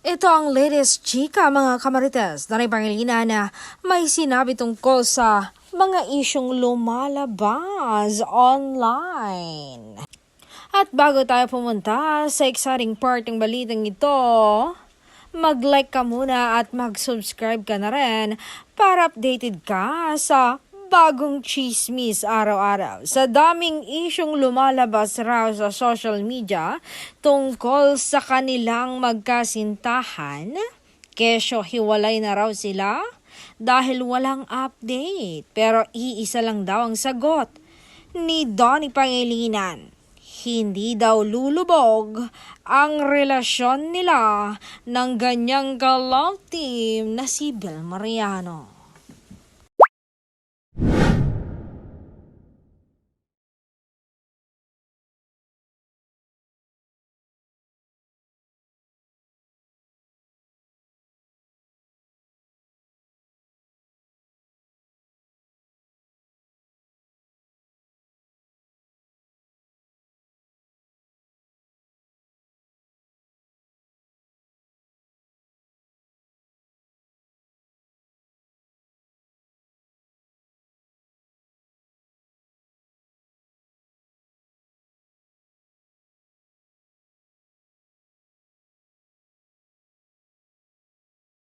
Ito ang latest chika mga kamarites na Pangilinan na may sinabi tungkol sa mga isyong lumalabas online. At bago tayo pumunta sa exciting part ng balitang ito, mag-like ka muna at mag-subscribe ka na rin para updated ka sa bagong chismis araw-araw. Sa daming isyong lumalabas raw sa social media tungkol sa kanilang magkasintahan, kesyo hiwalay na raw sila dahil walang update. Pero iisa lang daw ang sagot ni Donnie Pangilinan. Hindi daw lulubog ang relasyon nila ng ganyang ka-love team na si Bel Mariano.